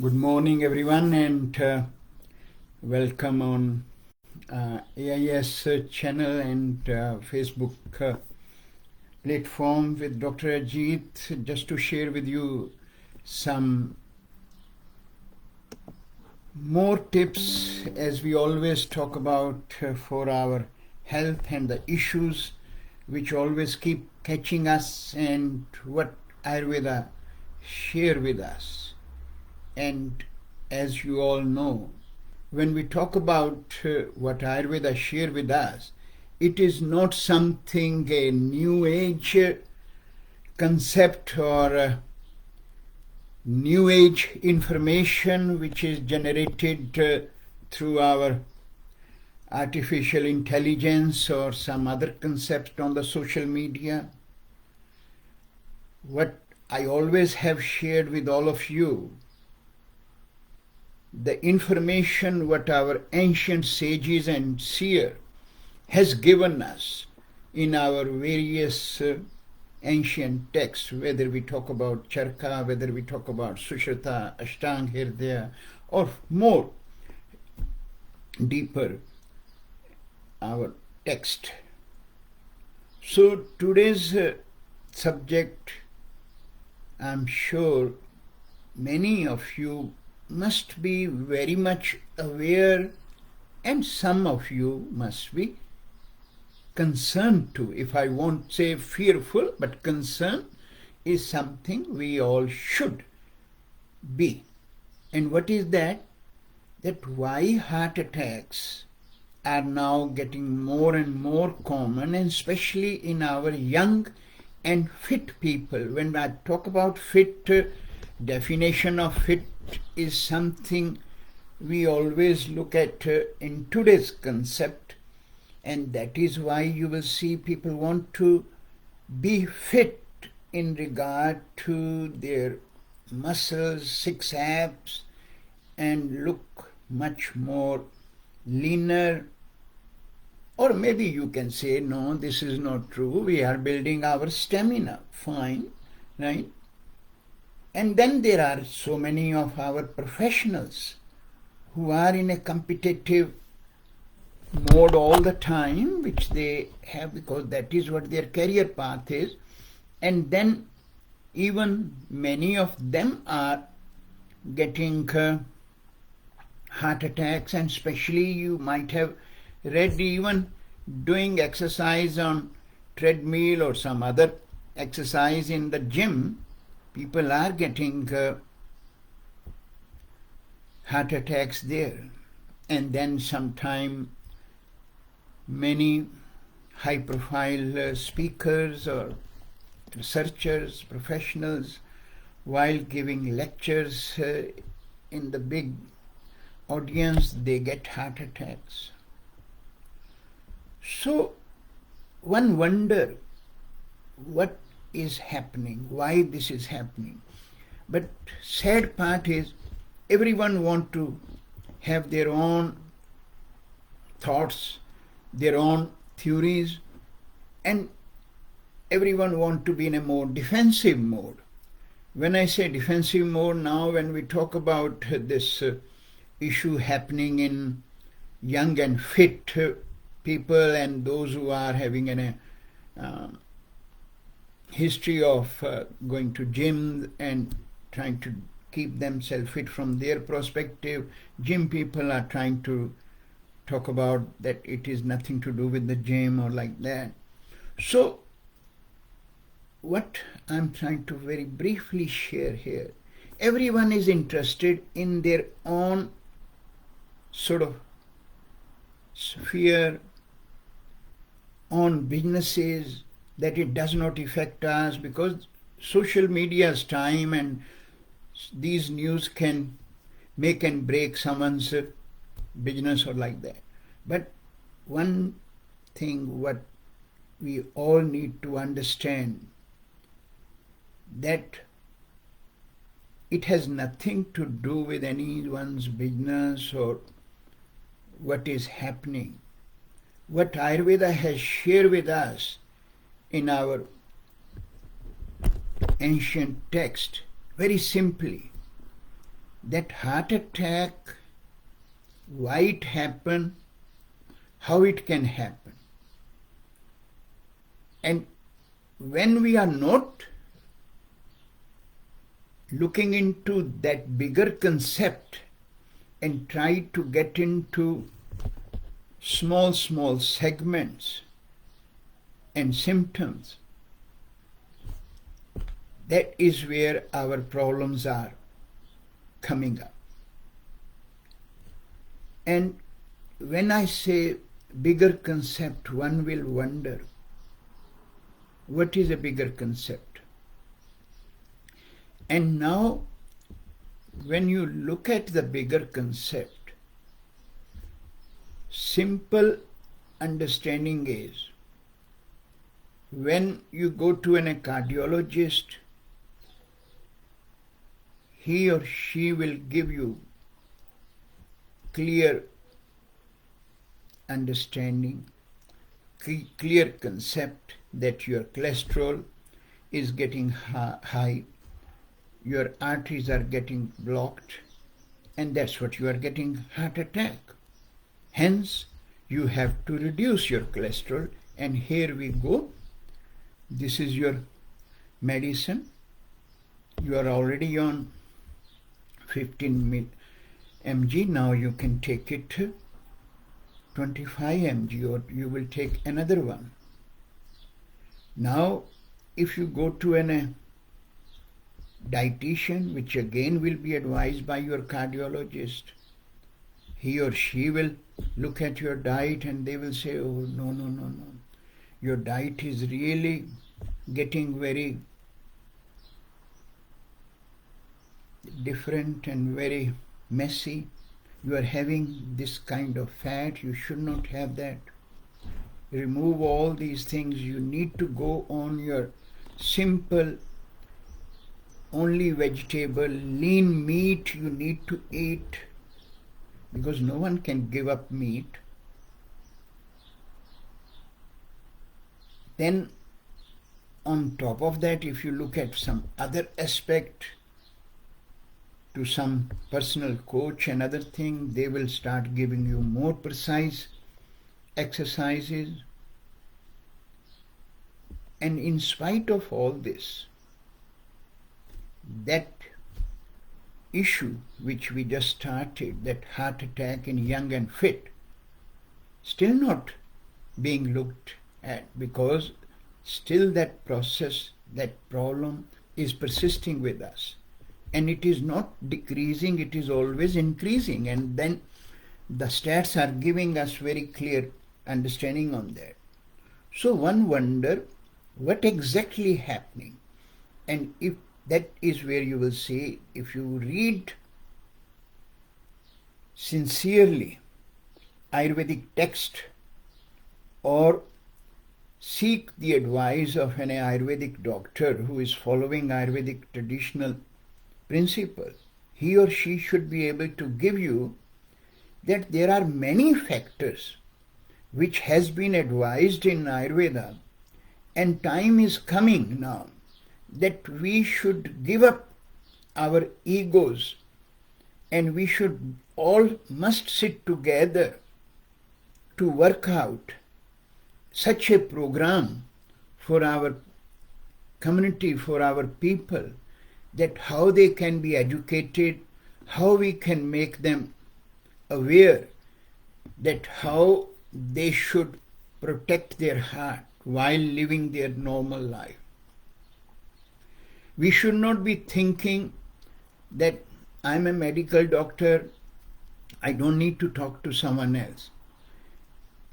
Good morning, everyone, and welcome on AIS channel and Facebook platform with Dr. Ajit, just to share with you some more tips as we always talk about for our health and the issues which always keep catching us and what Ayurveda share with us. And as you all know, when we talk about what Ayurveda share with us, it is not something a new age concept or new age information which is generated through our artificial intelligence or some other concept on the social media. What I always have shared with all of you, the information what our ancient sages and seer has given us in our various ancient texts, whether we talk about Charka, whether we talk about Sushruta, Ashtang Hridaya, or more deeper our text. So today's subject, I'm sure many of you must be very much aware, and some of you must be concerned too. If I won't say fearful, but concern is something we all should be. And what is that? That why heart attacks are now getting more and more common, and especially in our young and fit people. When I talk about fit, definition of fit is something we always look at in today's concept, and that is why you will see people want to be fit in regard to their muscles, six abs, and look much more leaner. Or maybe you can say, no, this is not true. We are building our stamina. Fine, right? And then there are so many of our professionals who are in a competitive mode all the time, which they have because that is what their career path is. And then even many of them are getting heart attacks, and especially you might have read even doing exercise on treadmill or some other exercise in the gym, people are getting heart attacks there. And then sometime many high profile speakers or researchers, professionals, while giving lectures in the big audience, they get heart attacks. So one wonder what is happening, why this is happening. But sad part is everyone want to have their own thoughts, their own theories, and everyone want to be in a more defensive mode. When I say defensive mode now, when we talk about this issue happening in young and fit people and those who are having a history of going to gym and trying to keep themselves fit from their perspective, gym people are trying to talk about that it is nothing to do with the gym or like that. So what I'm trying to very briefly share here, everyone is interested in their own sort of sphere, on businesses, that it does not affect us because social media's time and these news can make and break someone's business or like that. But one thing what we all need to understand, that it has nothing to do with anyone's business or what is happening. What Ayurveda has shared with us in our ancient text, very simply, that heart attack, why it happened, how it can happen. And when we are not looking into that bigger concept and try to get into small segments and symptoms, that is where our problems are coming up. And when I say bigger concept, one will wonder, what is a bigger concept? And now, when you look at the bigger concept, simple understanding is, when you go to a cardiologist, he or she will give you clear understanding, clear concept that your cholesterol is getting high, your arteries are getting blocked, and that's what you are getting heart attack. Hence, you have to reduce your cholesterol, and here we go. This is your medicine. You are already on 15 mg. Now you can take it to 25 mg, or you will take another one. Now, if you go to a dietitian, which again will be advised by your cardiologist, he or she will look at your diet and they will say, oh, no. Your diet is really getting very different and very messy. You are having this kind of fat. You should not have that. Remove all these things. You need to go on your simple, only vegetable, lean meat you need to eat, because no one can give up meat. Then on top of that, if you look at some other aspect, to some personal coach and other thing, they will start giving you more precise exercises. And in spite of all this, that issue which we just started, that heart attack in young and fit, still not being looked at, because still that process, that problem is persisting with us. And it is not decreasing, it is always increasing. And then the stats are giving us very clear understanding on that. So one wonder what exactly happening. And if that is where you will see, if you read sincerely Ayurvedic text or seek the advice of an Ayurvedic doctor who is following Ayurvedic traditional principle, he or she should be able to give you that there are many factors which has been advised in Ayurveda, and time is coming now that we should give up our egos and we should all must sit together to work out such a program for our community, for our people, that how they can be educated, how we can make them aware that how they should protect their heart while living their normal life. We should not be thinking that I'm a medical doctor, I don't need to talk to someone else.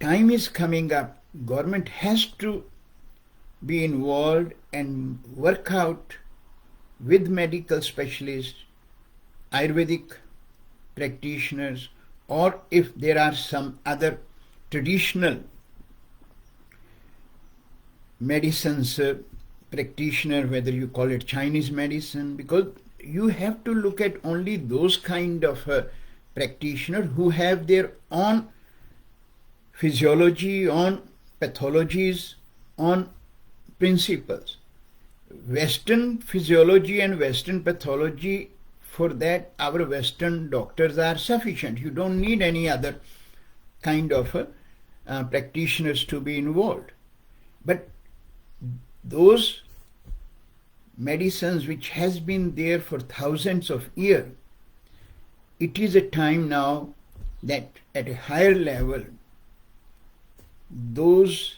Time is coming up, government has to be involved and work out with medical specialists, Ayurvedic practitioners, or if there are some other traditional medicines practitioner, whether you call it Chinese medicine, because you have to look at only those kind of practitioners who have their own physiology, on pathologies, on principles. Western physiology and Western pathology for that our Western doctors are sufficient. You don't need any other kind of practitioners to be involved. But those medicines which has been there for thousands of years, it is a time now that at a higher level those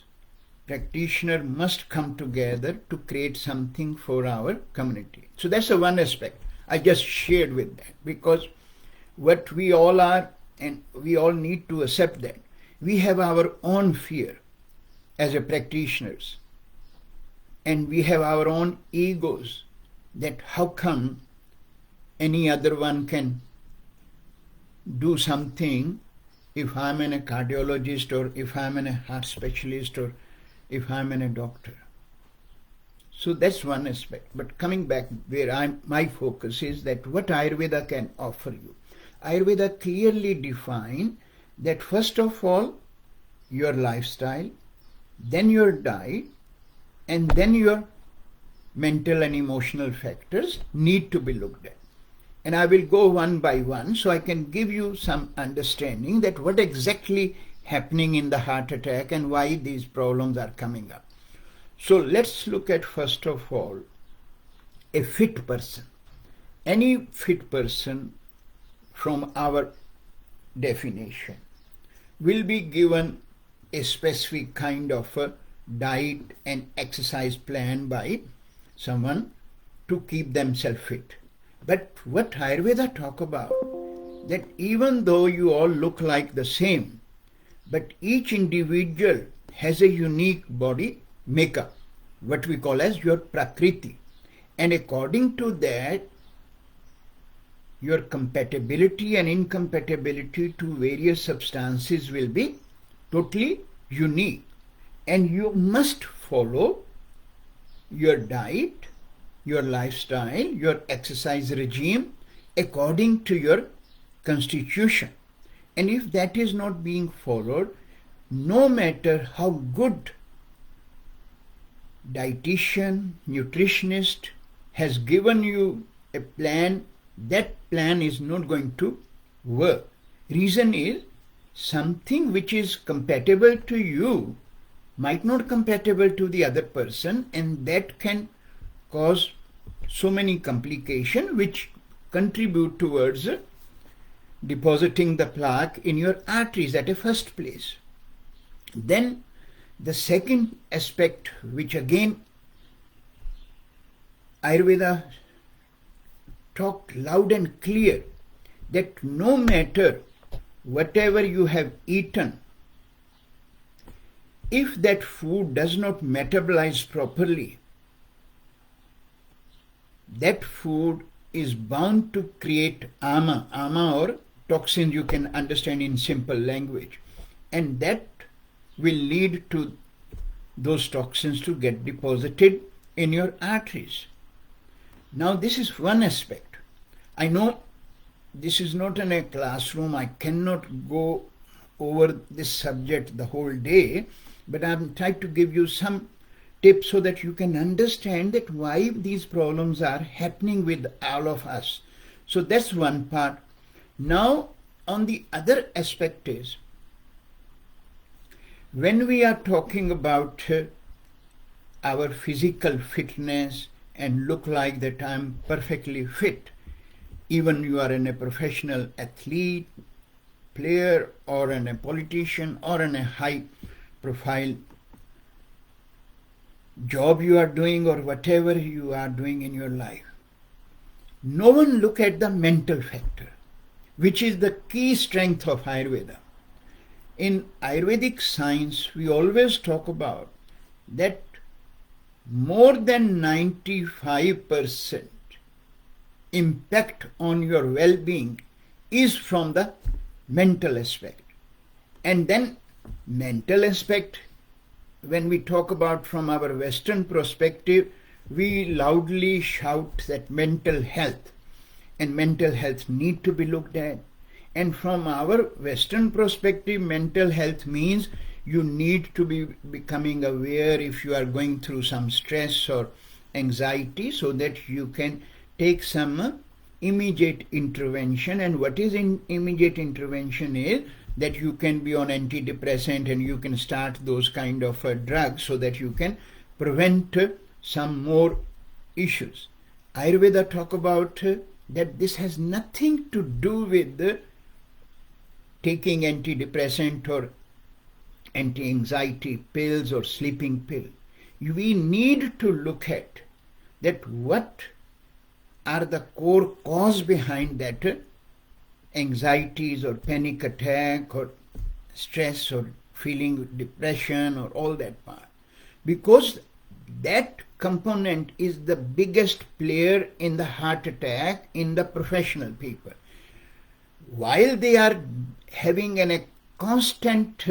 practitioners must come together to create something for our community. So that's the one aspect I just shared with that, because what we all are, and we all need to accept that we have our own fear as a practitioners, and we have our own egos, that how come any other one can do something if I'm a cardiologist, or if I'm a heart specialist, or if I'm a doctor. So that's one aspect. But coming back where my focus is that what Ayurveda can offer you. Ayurveda clearly define that first of all your lifestyle, then your diet, and then your mental and emotional factors need to be looked at. And I will go one by one so I can give you some understanding that what exactly happening in the heart attack and why these problems are coming up. So let's look at first of all a fit person. Any fit person from our definition will be given a specific kind of a diet and exercise plan by someone to keep themselves fit. But what Ayurveda talk about, that even though you all look like the same, but each individual has a unique body makeup, what we call as your Prakriti. And according to that, your compatibility and incompatibility to various substances will be totally unique. And you must follow your diet, your lifestyle, your exercise regime according to your constitution. And if that is not being followed, no matter how good dietitian, nutritionist has given you a plan, that plan is not going to work. Reason is, something which is compatible to you might not compatible to the other person, and that can cause so many complications which contribute towards depositing the plaque in your arteries at a first place. Then the second aspect, which again Ayurveda talked loud and clear, that no matter whatever you have eaten, if that food does not metabolize properly, that food is bound to create ama or toxins, you can understand in simple language, and that will lead to those toxins to get deposited in your arteries. Now this is one aspect. I know this is not in a classroom, I cannot go over this subject the whole day, but I'm trying to give you some tips so that you can understand that why these problems are happening with all of us. So that's one part. Now on the other aspect is, when we are talking about our physical fitness and look like that I'm perfectly fit, even you are a professional athlete, player, or a politician, or in a high profile job you are doing, or whatever you are doing in your life, no one look at the mental factor, which is the key strength of Ayurveda. In Ayurvedic science, we always talk about that more than 95% impact on your well-being is from the mental aspect. And then mental aspect, when we talk about from our Western perspective, we loudly shout that mental health, and mental health need to be looked at. And from our Western perspective, mental health means you need to be becoming aware if you are going through some stress or anxiety, so that you can take some immediate intervention. And what is immediate intervention is that you can be on antidepressant and you can start those kind of drugs so that you can prevent some more issues. Ayurveda talk about that this has nothing to do with taking antidepressant or anti-anxiety pills or sleeping pill. We need to look at that what are the core cause behind that anxieties or panic attack or stress or feeling depression or all that part. Because that component is the biggest player in the heart attack in the professional people. While they are having a constant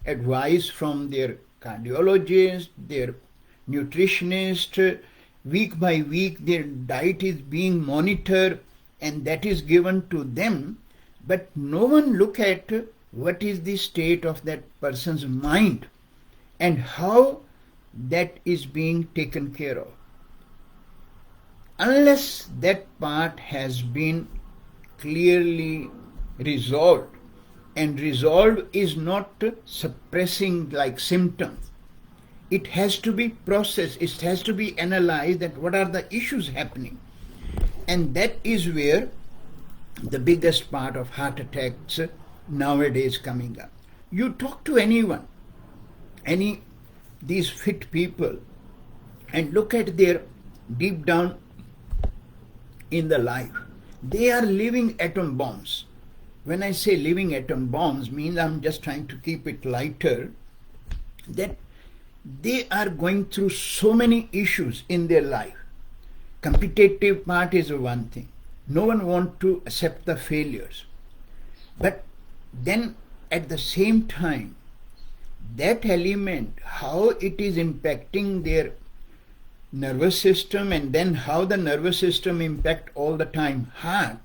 advice from their cardiologist, their nutritionist, week by week their diet is being monitored and that is given to them, but no one look at what is the state of that person's mind and how that is being taken care of. Unless that part has been clearly resolved, and resolved is not suppressing like symptoms. It has to be processed, it has to be analyzed that what are the issues happening. And that is where the biggest part of heart attacks nowadays coming up. You talk to anyone, these fit people, and look at their deep down in the life. They are living atom bombs. When I say living atom bombs, means I'm just trying to keep it lighter, that they are going through so many issues in their life. Competitive part is one thing. No one wants to accept the failures. But then at the same time, that element, how it is impacting their nervous system, and then how the nervous system impact all the time heart,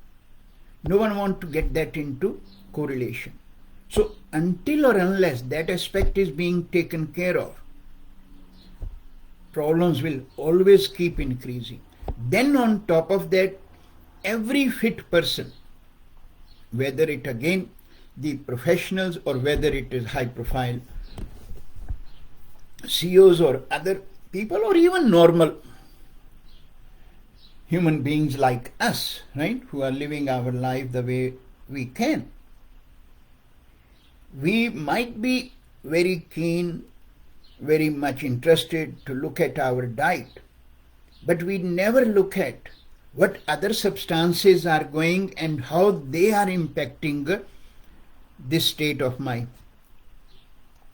no one wants to get that into correlation. So until or unless that aspect is being taken care of, problems will always keep increasing. Then on top of that, every fit person, whether it again the professionals or whether it is high profile CEOs or other people or even normal human beings like us, right, who are living our life the way we can. We might be very keen, very much interested to look at our diet, but we never look at what other substances are going and how they are impacting this state of my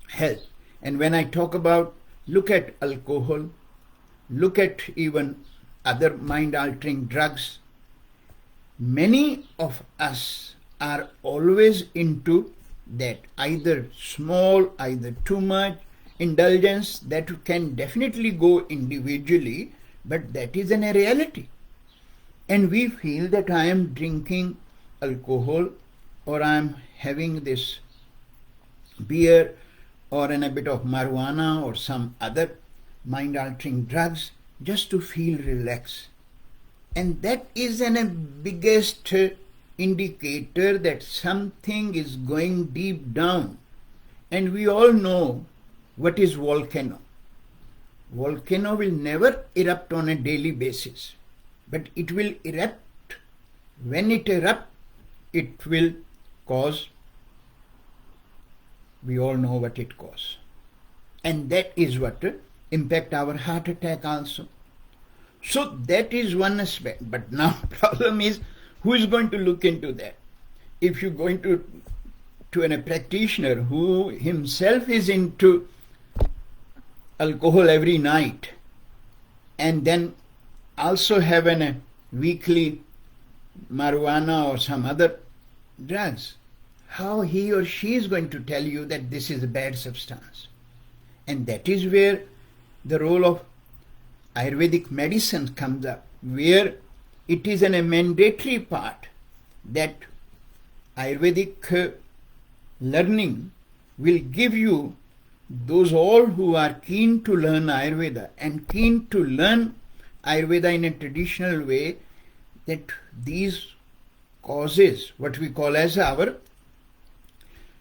health. And when I talk about, look at alcohol, look at even other mind-altering drugs, many of us are always into that, either small, either too much indulgence. That can definitely go individually, but that is a reality. And we feel that I am drinking alcohol or I am having this beer or a bit of marijuana or some other mind-altering drugs just to feel relaxed. And that is a biggest indicator that something is going deep down. And we all know what is volcano. Volcano will never erupt on a daily basis, but it will erupt. When it erupts, it will cause, we all know what it causes. And that is what impact our heart attack also. So that is one aspect. But now problem is, who is going to look into that? If you're going to a practitioner who himself is into alcohol every night and then also have a weekly marijuana or some other drugs, how he or she is going to tell you that this is a bad substance? And that is where the role of Ayurvedic medicine comes up, where it is a mandatory part that Ayurvedic learning will give you, those all who are keen to learn Ayurveda and keen to learn Ayurveda in a traditional way, that these causes, what we call as our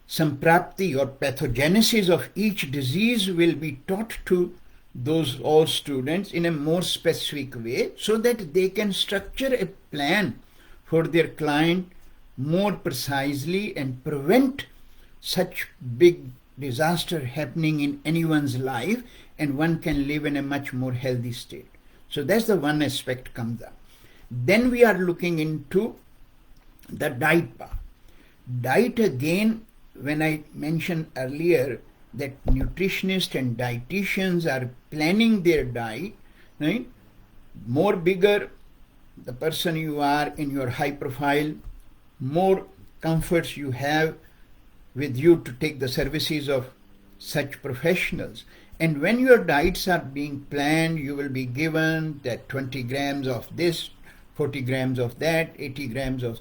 samprapti or pathogenesis of each disease, will be taught to those all students in a more specific way, so that they can structure a plan for their client more precisely and prevent such big disaster happening in anyone's life, and one can live in a much more healthy state. So that's the one aspect comes up. Then we are looking into the diet part. Diet, again, when I mentioned earlier that nutritionists and dietitians are planning their diet, right? More bigger the person you are in your high profile, more comforts you have with you to take the services of such professionals. And when your diets are being planned, you will be given that 20 grams of this, 40 grams of that, 80 grams of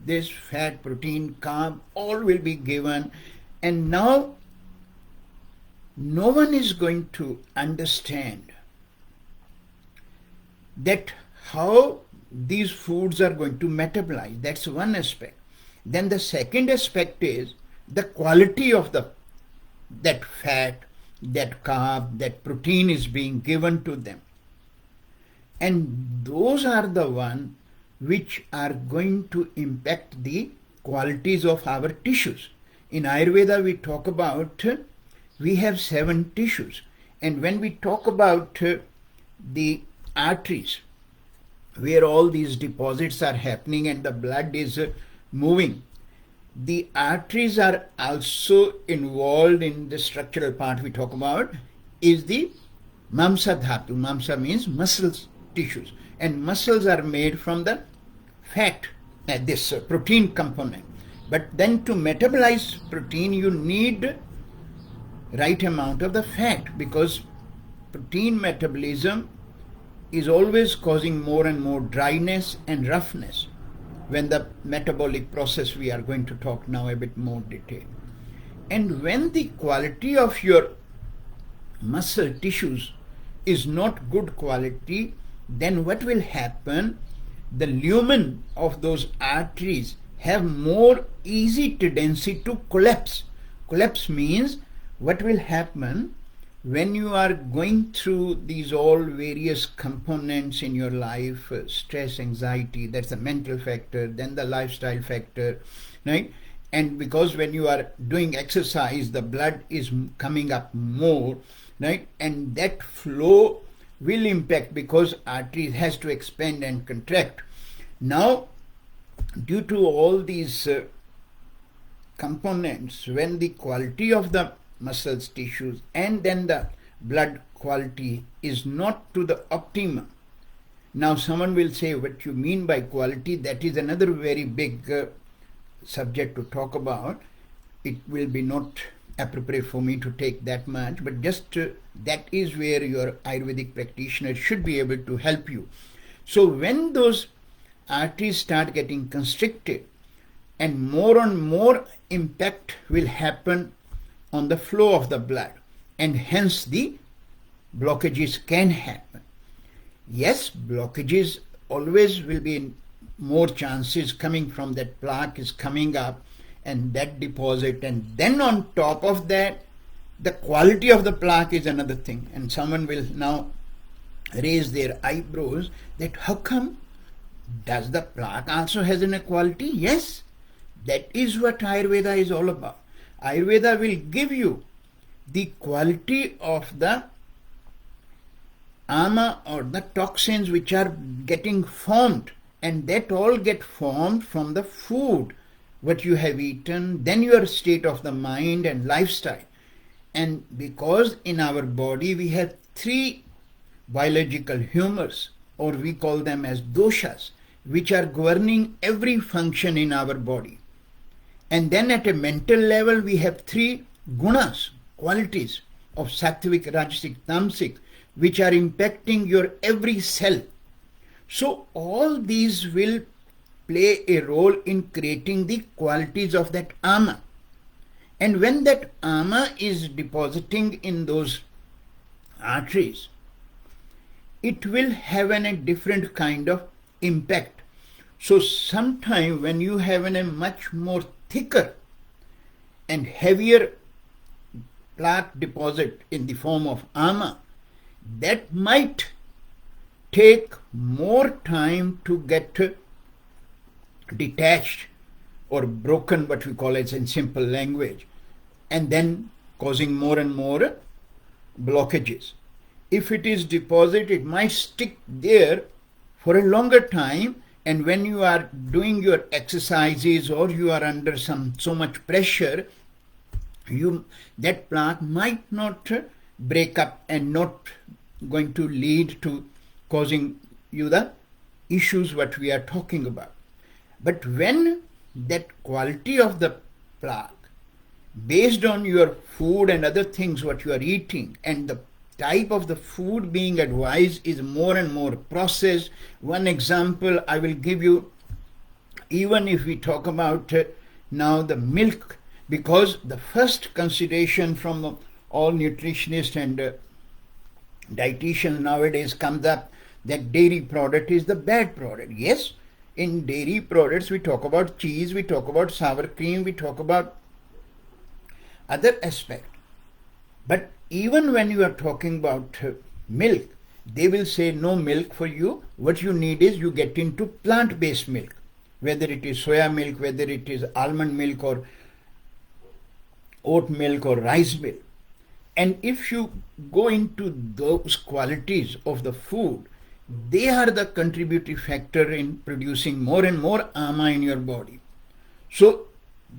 this, fat, protein, carb, all will be given. And now no one is going to understand that how these foods are going to metabolize. That's one aspect. Then the second aspect is the quality of that fat, that carb, that protein is being given to them. And those are the ones which are going to impact the qualities of our tissues. In Ayurveda we talk about, we have 7 tissues. And when we talk about the arteries, where all these deposits are happening and the blood is moving, the arteries are also involved in the structural part we talk about, is the mamsa dhatu. Mamsa means muscles, tissues. And muscles are made from the fat, this protein component. But then to metabolize protein, you need right amount of the fat, because protein metabolism is always causing more and more dryness and roughness when the metabolic process we are going to talk now a bit more detail. And when the quality of your muscle tissues is not good quality, then what will happen? The lumen of those arteries have more easy tendency to collapse. Collapse means what will happen when you are going through these all various components in your life, stress, anxiety, that's the mental factor, then the lifestyle factor, right? And because when you are doing exercise, the blood is coming up more, right? And that flow will impact, because artery has to expand and contract. Now, due to all these components, when the quality of the muscles, tissues, and then the blood quality is not to the optimum. Now someone will say, what you mean by quality? That is another very big subject to talk about. It will be not appropriate for me to take that much, but just that is where your Ayurvedic practitioner should be able to help you. So when those arteries start getting constricted, and more impact will happen on the flow of the blood, and hence the blockages can happen. Yes, blockages always will be more chances coming from that plaque is coming up and that deposit, and then on top of that, the quality of the plaque is another thing. And someone will now raise their eyebrows that how come? Does the plaque also has an quality? Yes, that is what Ayurveda is all about. Ayurveda will give you the quality of the ama or the toxins which are getting formed, and that all get formed from the food what you have eaten, then your state of the mind and lifestyle. And because in our body we have 3 biological humors, or we call them as doshas, which are governing every function in our body. And then at a mental level, we have 3 gunas, qualities of sattvic, rajasic, tamasic, which are impacting your every cell. So all these will play a role in creating the qualities of that ama. And when that ama is depositing in those arteries, it will have a different kind of impact. So sometime when you have a much more thicker and heavier plaque deposit in the form of ama, that might take more time to get detached or broken, what we call it in simple language, and then causing more and more blockages. If it is deposit, it might stick there for a longer time, and when you are doing your exercises or you are under so much pressure, that plaque might not break up and not going to lead to causing you the issues what we are talking about. But when that quality of the plaque, based on your food and other things what you are eating, and the type of the food being advised is more and more processed. One example I will give you, even if we talk about now the milk, because the first consideration from all nutritionists and dietitians nowadays comes up that dairy product is the bad product. Yes, in dairy products we talk about cheese, we talk about sour cream, we talk about other aspect. But even when you are talking about milk, they will say no milk for you. What you need is you get into plant-based milk, whether it is soya milk, whether it is almond milk or oat milk or rice milk. And if you go into those qualities of the food, they are the contributing factor in producing more and more ama in your body. So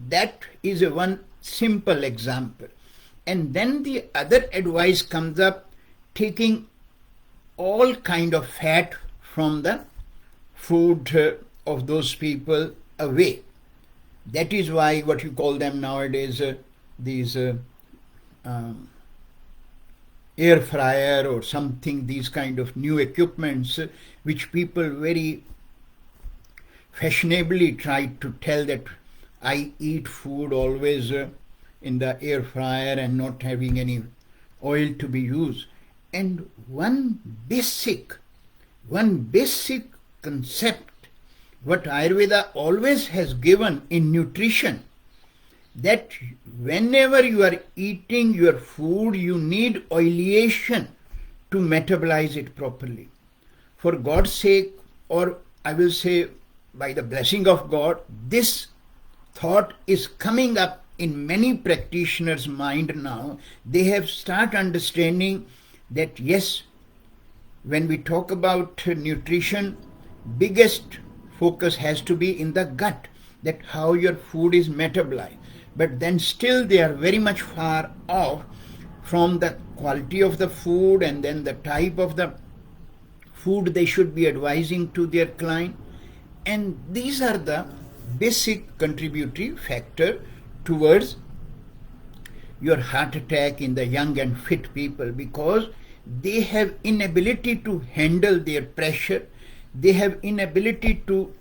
that is a one simple example. And then the other advice comes up, taking all kind of fat from the food of those people away. That is why what you call them nowadays, these air fryer or something, these kind of new equipments, which people very fashionably try to tell that I eat food always in the air fryer and not having any oil to be used. And one basic concept what Ayurveda always has given in nutrition, that whenever you are eating your food, you need oleation to metabolize it properly. For God's sake, or I will say by the blessing of God, this thought is coming up in many practitioners' mind now. They have started understanding that yes, when we talk about nutrition, biggest focus has to be in the gut, that how your food is metabolized. But then still they are very much far off from the quality of the food and then the type of the food they should be advising to their client. And these are the basic contributory factor towards your heart attack in the young and fit people, because they have inability to handle their pressure, they have inability to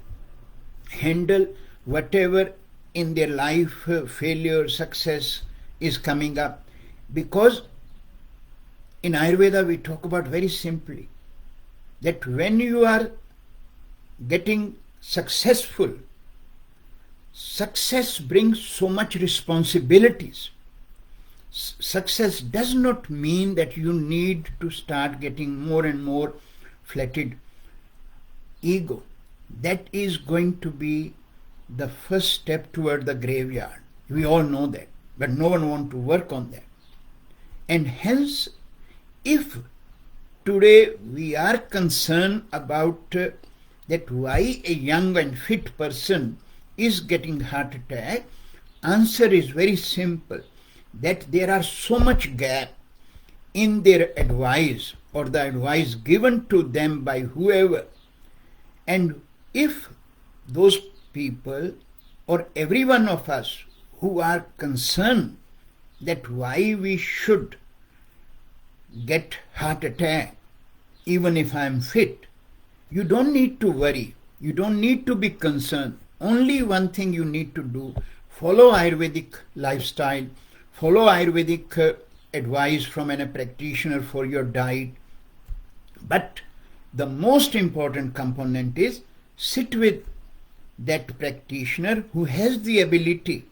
handle whatever in their life failure, success is coming up. Because in Ayurveda we talk about very simply that when you are getting successful, success brings so much responsibilities. Success does not mean that you need to start getting more and more flattened ego. That is going to be the first step toward the graveyard. We all know that, but no one wants to work on that. And hence, if today we are concerned about that why a young and fit person is getting heart attack, answer is very simple, that there are so much gap in their advice or the advice given to them by whoever. And if those people or every one of us who are concerned that why we should get heart attack even if I am fit, you don't need to worry, you don't need to be concerned. Only one thing you need to do, follow Ayurvedic lifestyle, follow Ayurvedic advice from a practitioner for your diet. But the most important component is sit with that practitioner who has the ability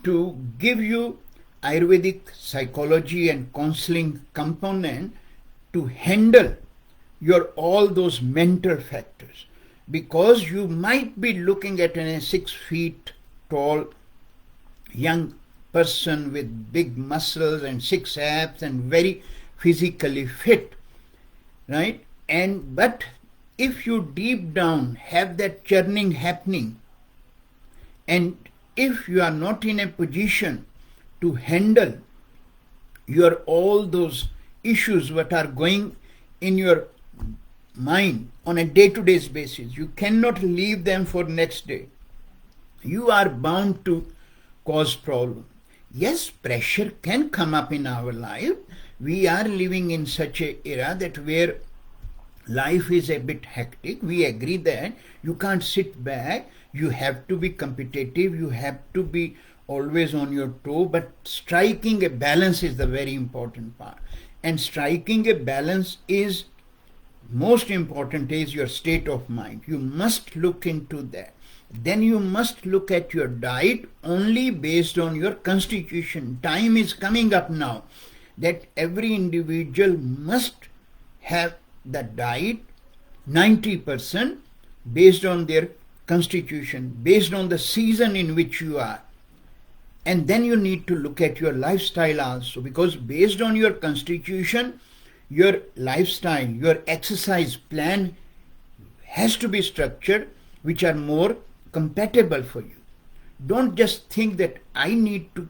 to give you Ayurvedic psychology and counseling component to handle your all those mental factors, because you might be looking at a 6 feet tall young person with big muscles and six abs and very physically fit, right? And but if you deep down have that churning happening, and if you are not in a position to handle your all those issues what are going in your mind on a day-to-day basis, you cannot leave them for next day. You are bound to cause problem. Yes, pressure can come up in our life. We are living in such a era that where life is a bit hectic. We agree that you can't sit back. You have to be competitive. You have to be always on your toe. But striking a balance is the very important part. And striking a balance is most important is your state of mind. You must look into that. Then you must look at your diet only based on your constitution. Time is coming up now that every individual must have the diet 90% based on their constitution, based on the season in which you are. And then you need to look at your lifestyle also, because based on your constitution, your lifestyle, your exercise plan has to be structured which are more compatible for you. Don't just think that I need to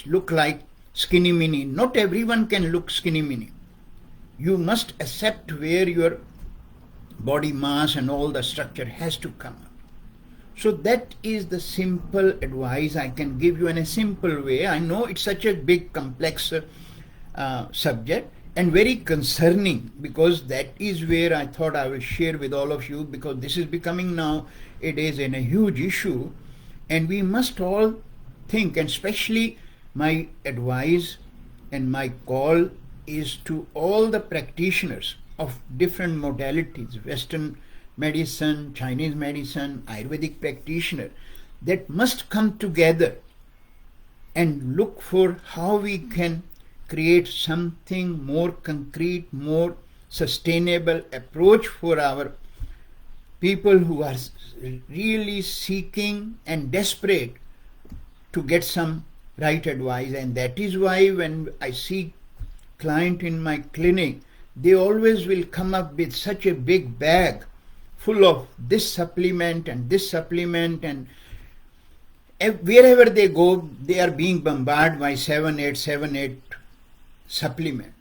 look like skinny mini. Not everyone can look skinny mini. You must accept where your body mass and all the structure has to come up. So that is the simple advice I can give you in a simple way. I know it's such a big complex subject and very concerning, because that is where I thought I will share with all of you, because this is becoming now, it is a huge issue, and we must all think, and especially my advice and my call is to all the practitioners of different modalities, Western medicine, Chinese medicine, Ayurvedic practitioner, that must come together and look for how we can create something more concrete, more sustainable approach for our people who are really seeking and desperate to get some right advice. And that is why when I see client in my clinic, they always will come up with such a big bag full of this supplement, and wherever they go, they are being bombarded by 7, 8 supplement.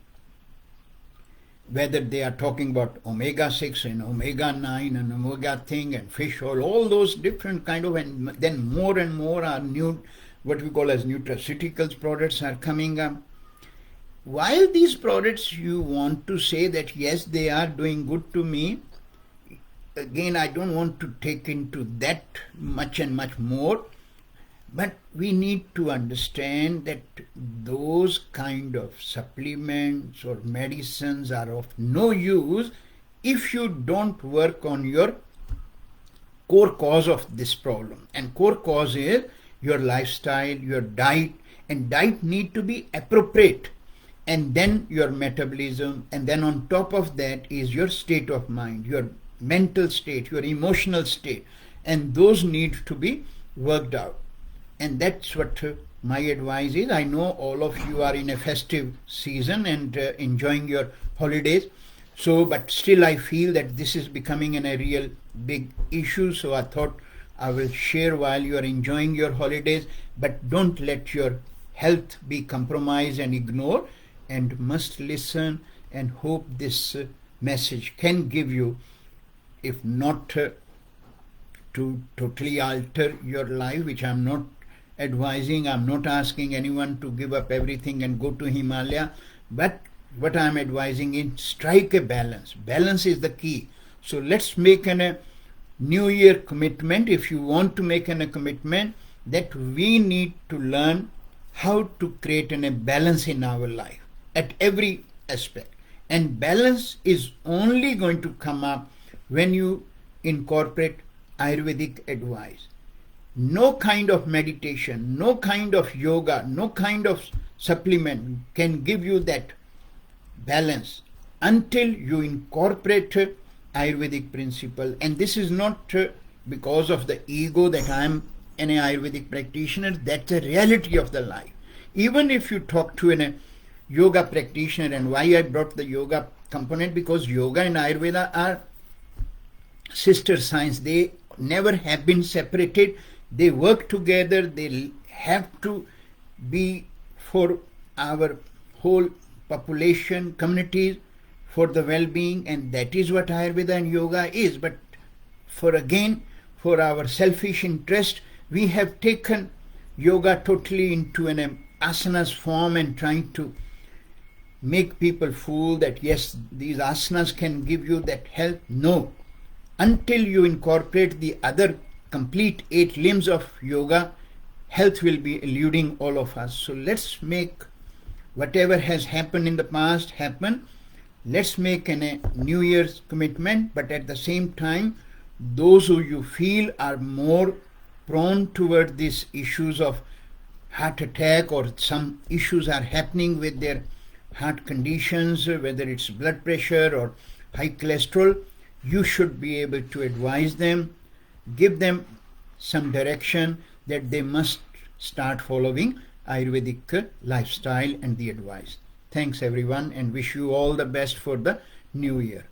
Whether they are talking about omega-6 and omega-9 and omega thing and fish oil, all those different kind of, and then more and more are new, what we call as nutraceuticals products are coming up. While these products you want to say that yes, they are doing good to me, again I don't want to take into that much and much more, but we need to understand that those kind of supplements or medicines are of no use if you don't work on your core cause of this problem. And core cause is your lifestyle, your diet, and diet need to be appropriate, and then your metabolism, and then on top of that is your state of mind, your mental state, your emotional state, and those need to be worked out. And that's what my advice is. I know all of you are in a festive season and enjoying your holidays, so but still I feel that this is becoming a real big issue, so I thought I will share while you are enjoying your holidays. But don't let your health be compromised and ignored, and must listen, and hope this message can give you, if not to totally alter your life, which I'm not advising. I'm not asking anyone to give up everything and go to Himalaya, but what I'm advising is strike a balance. Balance is the key. So let's make a new year commitment, if you want to make a commitment, that we need to learn how to create a balance in our life at every aspect. And balance is only going to come up when you incorporate Ayurvedic advice. No kind of meditation, no kind of yoga, no kind of supplement can give you that balance until you incorporate Ayurvedic principle. And this is not because of the ego that I am an Ayurvedic practitioner. That's a reality of the life. Even if you talk to a yoga practitioner, and why I brought the yoga component, because yoga and Ayurveda are sister science. They never have been separated. They work together. They have to be for our whole population, communities, for the well-being, and that is what Ayurveda and yoga is. But for our selfish interest, we have taken yoga totally into an asanas form and trying to make people fool that yes, these asanas can give you that health. No, until you incorporate the other complete 8 limbs of yoga, health will be eluding all of us. So let's make whatever has happened in the past happen. Let's make a New Year's commitment, but at the same time, those who you feel are more prone toward these issues of heart attack, or some issues are happening with their heart conditions, whether it's blood pressure or high cholesterol, you should be able to advise them, give them some direction that they must start following Ayurvedic lifestyle and the advice. Thanks everyone, and wish you all the best for the new year.